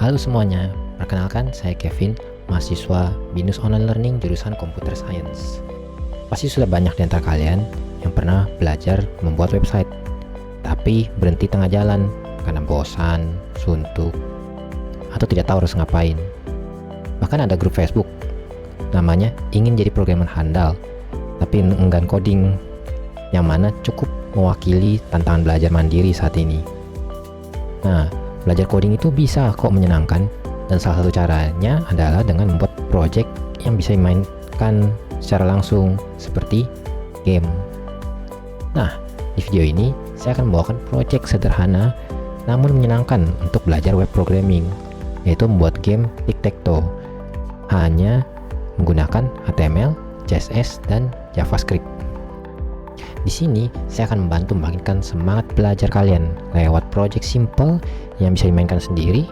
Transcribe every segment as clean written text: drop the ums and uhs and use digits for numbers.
Halo semuanya, perkenalkan saya Kevin, mahasiswa BINUS Online Learning jurusan Computer Science. Pasti sudah banyak di antara kalian yang pernah belajar membuat website, tapi berhenti tengah jalan karena bosan, suntuk, atau tidak tahu harus ngapain. Bahkan ada grup Facebook, namanya ingin jadi programmer handal, tapi enggan coding, yang mana cukup mewakili tantangan belajar mandiri saat ini. Nah, belajar coding itu bisa kok menyenangkan, dan salah satu caranya adalah dengan membuat project yang bisa dimainkan secara langsung seperti game. Nah, di video ini saya akan membawakan project sederhana namun menyenangkan untuk belajar web programming, yaitu membuat game tic-tac-toe hanya menggunakan HTML, CSS, dan JavaScript. Di sini saya akan membantu membangkitkan semangat belajar kalian lewat project simple yang bisa dimainkan sendiri,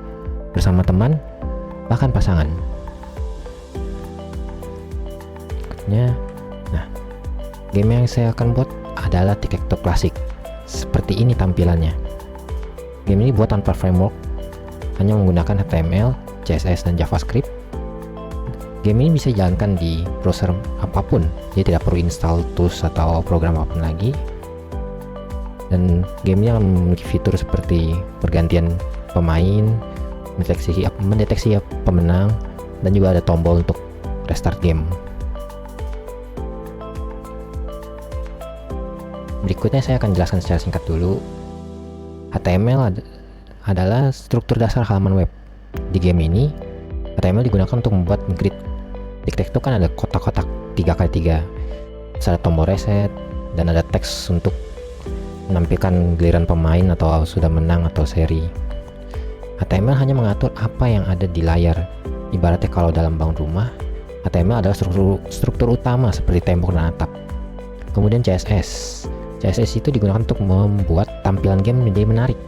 bersama teman, bahkan pasangan. Nah, game yang saya akan buat adalah tic-tac-toe klasik. Seperti ini tampilannya. Game ini buat tanpa framework, hanya menggunakan HTML, CSS, dan JavaScript. Game ini bisa dijalankan di browser apapun, jadi tidak perlu install tools atau program apapun lagi. Dan gamenya memiliki fitur seperti pergantian pemain, mendeteksi pemenang, dan juga ada tombol untuk restart game. Berikutnya saya akan jelaskan secara singkat dulu. HTML adalah struktur dasar halaman web. Di game ini, HTML digunakan untuk membuat grid. Tic-tac-toe kan ada kotak-kotak 3x3, terus ada tombol reset, dan ada teks untuk menampilkan giliran pemain atau sudah menang atau seri. HTML hanya mengatur apa yang ada di layar. Ibaratnya kalau dalam bangun rumah, HTML adalah struktur utama seperti tembok dan atap. Kemudian CSS itu digunakan untuk membuat tampilan game menjadi menarik,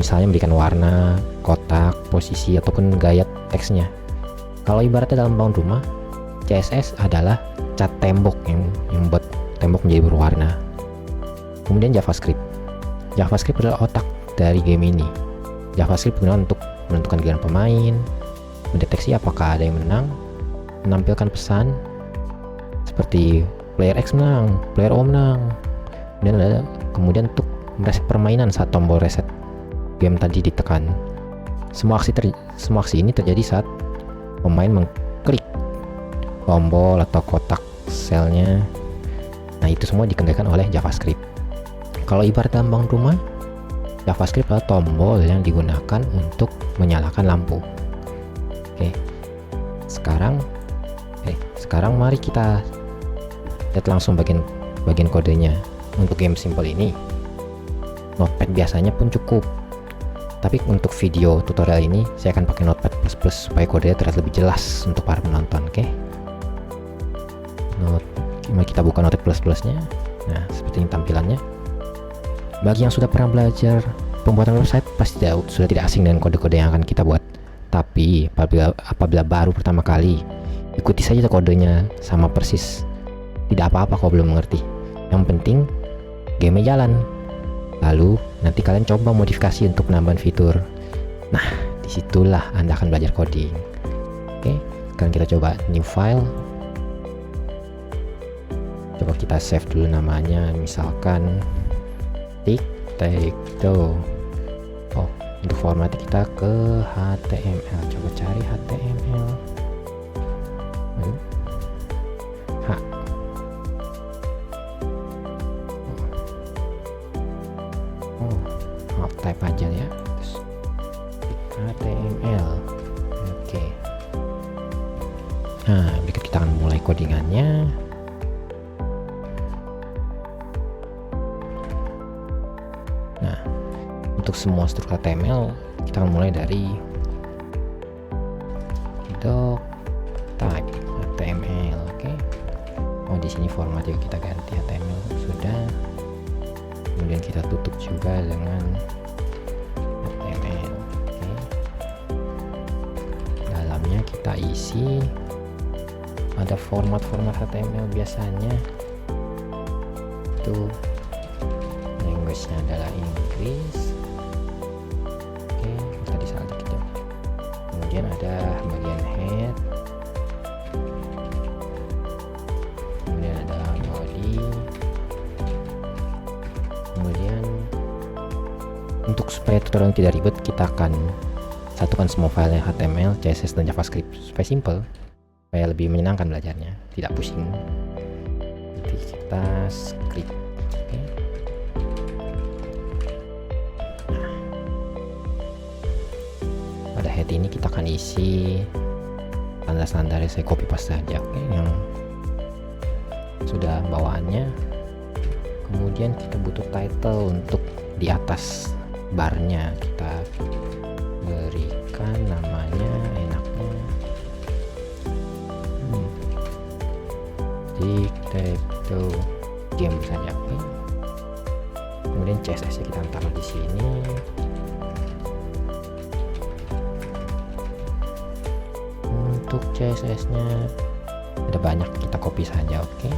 misalnya memberikan warna, kotak, posisi, ataupun gaya teksnya. Kalau ibaratnya dalam bangun rumah, CSS adalah cat tembok yang membuat tembok menjadi berwarna. Kemudian JavaScript adalah otak dari game ini. JavaScript digunakan untuk menentukan giliran pemain, mendeteksi apakah ada yang menang, menampilkan pesan seperti player X menang, player O menang, dan kemudian untuk mereset permainan saat tombol reset game tadi ditekan. Semua aksi ini terjadi saat pemain mengklik tombol atau kotak selnya. Nah, itu semua dikendalikan oleh JavaScript. Kalau ibarat dalam bangun rumah, JavaScript adalah tombol yang digunakan untuk menyalakan lampu. Sekarang mari kita lihat langsung bagian kodenya. Untuk game simple ini, Notepad biasanya pun cukup. Tapi untuk video tutorial ini saya akan pakai Notepad++ supaya kodenya terlihat lebih jelas untuk para penonton. Mari kita buka Notepad++-nya. Nah, seperti ini tampilannya. Bagi yang sudah pernah belajar pembuatan website pasti sudah tidak asing dengan kode-kode yang akan kita buat. Tapi apabila baru pertama kali, ikuti saja kodenya sama persis. Tidak apa-apa kalau belum mengerti. Yang penting game jalan. Lalu nanti kalian coba modifikasi untuk penambahan fitur. Nah, disitulah Anda akan belajar coding. Sekarang kita coba new file. Coba kita save dulu namanya, misalkan tic-tac-toe. Untuk formatnya kita ke HTML. Coba cari HTML. Type aja ya, terus HTML. Nah, berikut kita akan mulai codingannya. Nah, untuk semua struktur HTML kita akan mulai dari doc type HTML. Di sini formatnya kita ganti HTML sudah. Kemudian kita tutup juga dengan HTML. Dalamnya kita isi, ada format-format HTML biasanya. Itu language-nya adalah Inggris. Kita disalin dikit. kemudian ada bagian head, kemudian ada body, kemudian untuk supaya tutorial tidak ribet, kita akan satukan semua filenya HTML, CSS, dan JavaScript supaya simple, supaya lebih menyenangkan belajarnya, tidak pusing. Jadi kita script. Oke. Nah, pada head ini kita akan isi standar-standar, saya copy paste saja, oke, yang sudah bawaannya. Kemudian kita butuh title untuk di atas barnya, kita berikan namanya enaknya Dictato game saja, oke. Kemudian CSS nya kita taruh di sini. Untuk CSS nya ada banyak, kita copy saja, oke.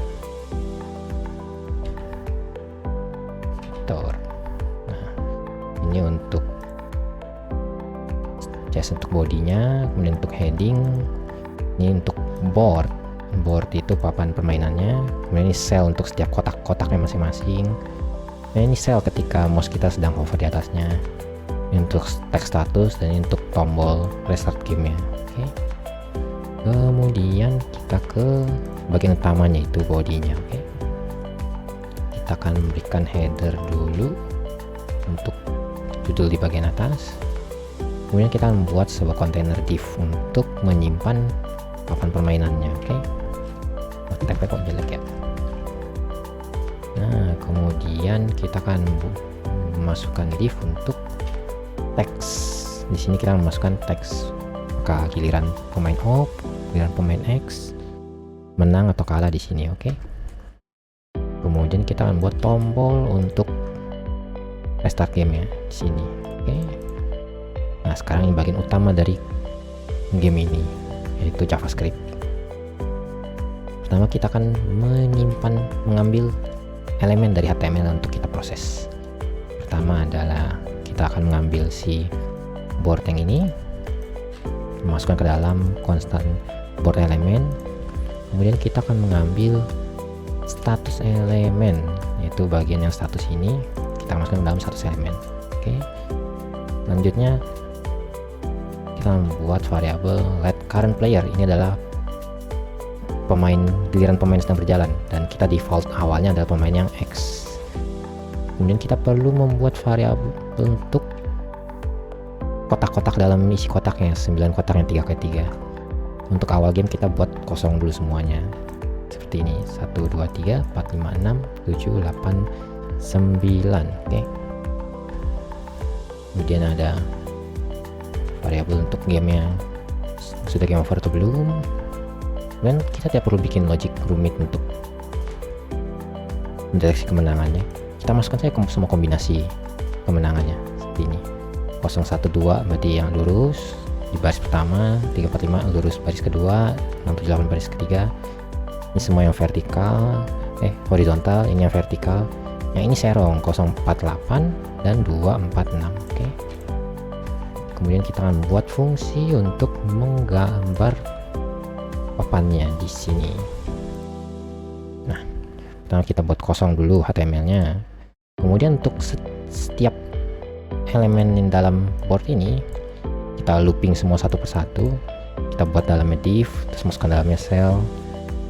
Nah, ini untuk CSS untuk bodinya, kemudian untuk heading, ini untuk board itu papan permainannya, kemudian ini cell untuk setiap kotak-kotaknya masing-masing. Nah, ini cell ketika mouse kita sedang hover di atasnya, ini untuk text status, dan ini untuk tombol restart game-nya, oke. Kemudian kita ke bagian utamanya, itu bodinya, oke. Kita akan memberikan header dulu untuk judul di bagian atas. Kemudian kita membuat sebuah kontainer div untuk menyimpan papan permainannya, oke. Tab kok jelek ya. Nah, kemudian kita akan memasukkan div untuk teks. Di sini kita memasukkan teks, maka giliran pemain op, giliran pemain X, menang atau kalah di sini, oke. Kemudian kita akan buat tombol untuk restart game ya di sini, oke. Nah, sekarang ini bagian utama dari game ini, yaitu JavaScript. Pertama kita akan mengambil elemen dari HTML untuk kita proses. Pertama adalah kita akan mengambil si board yang ini, masukkan ke dalam constant board element. Kemudian kita akan mengambil status elemen, yaitu bagian yang status ini kita masukkan ke dalam status elemen, oke. Selanjutnya kita membuat variabel let current player, ini adalah giliran pemain sedang berjalan, dan kita default awalnya adalah pemain yang X. Kemudian kita perlu membuat variabel untuk kotak-kotak dalam isi kotaknya, 9 kotak yang 3x3. Untuk awal game kita buat kosong dulu semuanya, seperti ini, 1 2 3 4 5 6 7 8 9, oke. Kemudian ada variabel untuk gamenya sudah game over atau belum, dan kita tidak perlu bikin logic rumit untuk mendeteksi kemenangannya. Kita masukkan saja semua kombinasi kemenangannya seperti ini, 0 1 2 berarti yang lurus di baris pertama, 3 4 5 lurus baris kedua, 6 7 8 baris ketiga. Ini semua yang vertikal, horizontal, ini yang vertikal. Yang ini serong 0 4 8 dan 2 4 6, oke. Kemudian kita akan buat fungsi untuk menggambar papannya di sini. Nah, pertama kita buat kosong dulu HTML-nya. Kemudian untuk setiap elemen dalam board ini kita looping semua satu persatu. Kita buat dalamnya div, terus masukkan dalamnya cell.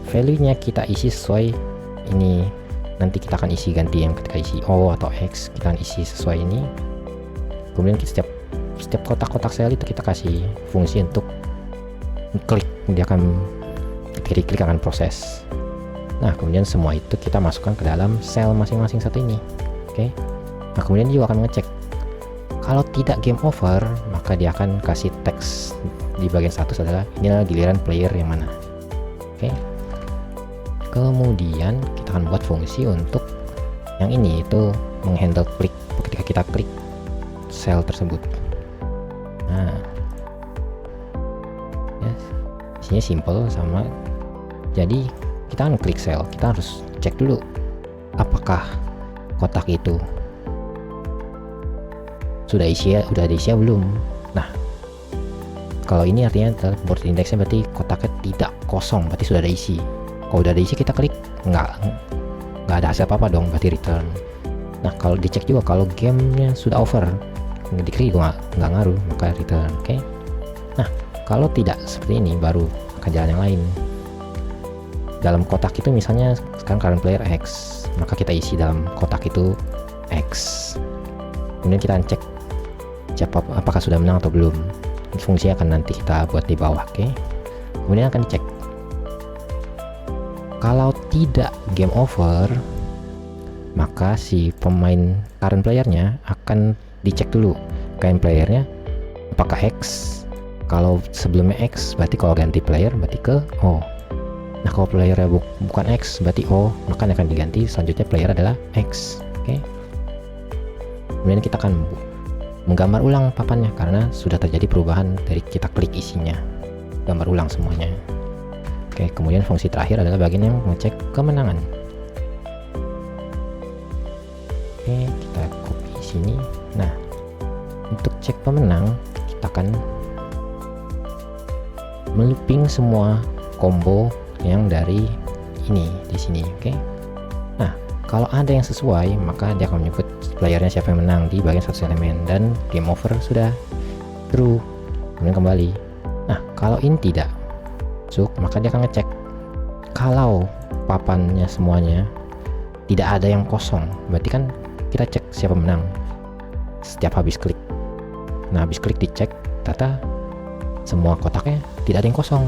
Value-nya kita isi sesuai ini. Nanti kita akan isi ganti yang ketika isi O atau X, kita akan isi sesuai ini. Kemudian kita setiap kotak-kotak sel itu kita kasih fungsi untuk klik, dia akan klik akan proses. Nah, kemudian semua itu kita masukkan ke dalam sel masing-masing satu ini, oke. Nah, kemudian dia akan mengecek kalau tidak game over, maka dia akan kasih teks di bagian status adalah ini adalah giliran player yang mana, oke. Kemudian kita akan buat fungsi untuk yang ini, itu menghandle klik ketika kita klik sel tersebut. Nah, ya, isinya simple sama. Jadi kita akan klik sel, kita harus cek dulu apakah kotak itu sudah diisi belum. Nah, Kalau ini artinya board indexnya berarti kotaknya tidak kosong, berarti sudah ada isi. Kalau udah ada isi kita klik, nggak ada hasil apa-apa dong, berarti return. Nah kalau dicek juga kalau gamenya sudah over, diklik juga nggak ngaruh, maka return. Oke. Nah kalau tidak seperti ini baru akan jalan yang lain. Dalam kotak itu misalnya sekarang current player X, maka kita isi dalam kotak itu X. Kemudian kita cek apakah sudah menang atau belum. Fungsinya akan nanti kita buat di bawah. Oke. Kemudian akan dicek. Kalau tidak game over, maka si pemain current playernya akan dicek dulu current playernya apakah X. Kalau sebelumnya X berarti kalau ganti player berarti ke O. Nah kalau playernya bukan X berarti O, maka akan diganti selanjutnya player adalah X. Oke. Kemudian kita akan menggambar ulang papannya karena sudah terjadi perubahan dari kita klik isinya. Gambar ulang semuanya. Oke, kemudian fungsi terakhir adalah bagian yang mengecek kemenangan. Oke, kita copy sini. Nah, untuk cek pemenang kita akan melooping semua combo yang dari ini di sini. Oke. Nah, kalau ada yang sesuai maka dia akan menyebut playernya siapa yang menang di bagian status elemen dan game over sudah true. Kemudian kembali. Nah, kalau ini tidak maka dia akan ngecek kalau papannya semuanya tidak ada yang kosong, berarti kan kita cek siapa menang setiap habis klik. Nah habis klik dicek data semua kotaknya tidak ada yang kosong.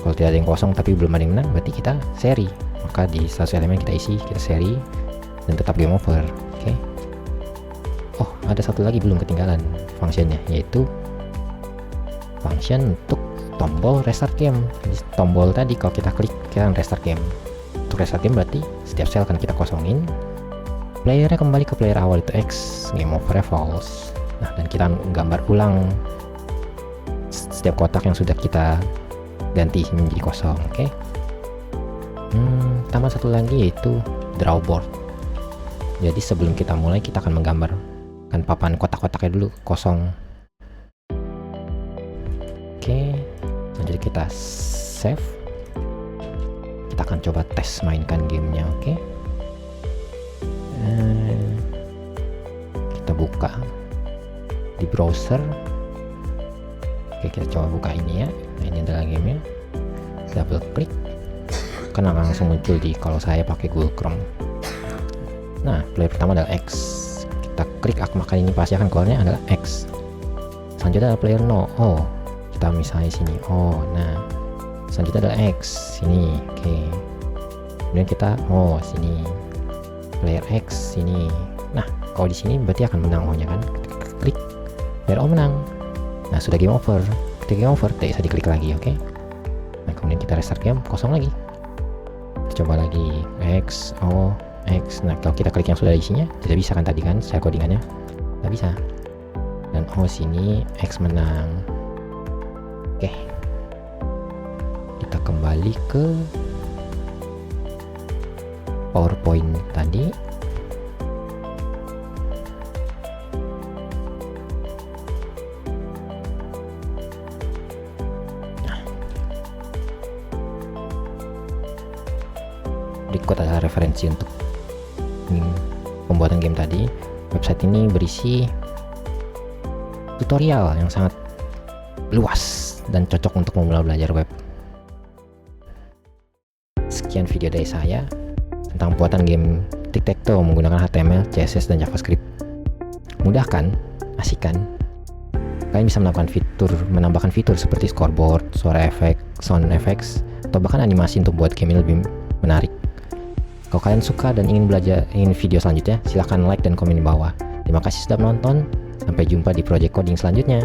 Kalau tidak ada yang kosong tapi belum ada yang menang berarti kita seri, maka di status elemen kita isi, kita seri dan tetap game over. Oke. Oh ada satu lagi belum ketinggalan functionnya, yaitu function untuk tombol restart game. Jadi, tombol tadi kalau kita klik kita akan restart game. Untuk restart game berarti setiap sel akan kita kosongin, playernya kembali ke player awal itu X, game over false. Nah dan kita gambar ulang setiap kotak yang sudah kita ganti menjadi kosong. Oke. Tambah satu lagi yaitu draw board. Jadi sebelum kita mulai kita akan menggambarkan papan kotak-kotaknya dulu kosong. Oke. Jadi kita save, kita akan coba tes mainkan gamenya. Oke. Kita buka di browser. Oke, kita coba buka ini ya. Nah, ini adalah gamenya. Double klik kan langsung muncul di, kalau saya pakai Google Chrome. Nah player pertama adalah X, kita klik maka ini pasti akan keluarnya adalah X. Selanjutnya adalah player no. Oh kita misalnya sini. Oh nah selanjutnya adalah X sini. Oke. Kemudian kita sini player X sini. Nah kalau di sini berarti akan menang O nya kan. Kita klik player O menang. Nah sudah game over. Ketika game over tidak bisa diklik lagi. Oke. Nah kemudian kita restart game, kosong lagi. Kita coba lagi X O X. Nah kalau kita klik yang sudah ada isinya tidak bisa kan tadi kan saya codingannya tidak bisa. Dan O sini X menang. Oke, kita kembali ke PowerPoint tadi. Berikut adalah referensi untuk pembuatan game tadi. Website ini berisi tutorial yang sangat luas dan cocok untuk memulai belajar web. Sekian video dari saya tentang buatan game tic-tac-toe menggunakan HTML, CSS, dan JavaScript. Mudah kan? Asik kan? Kalian bisa menambahkan fitur seperti scoreboard, suara efek, sound effects, atau bahkan animasi untuk buat game ini lebih menarik. Kalau kalian suka dan ingin video selanjutnya, silahkan like dan komen di bawah. Terima kasih sudah menonton. Sampai jumpa di project coding selanjutnya.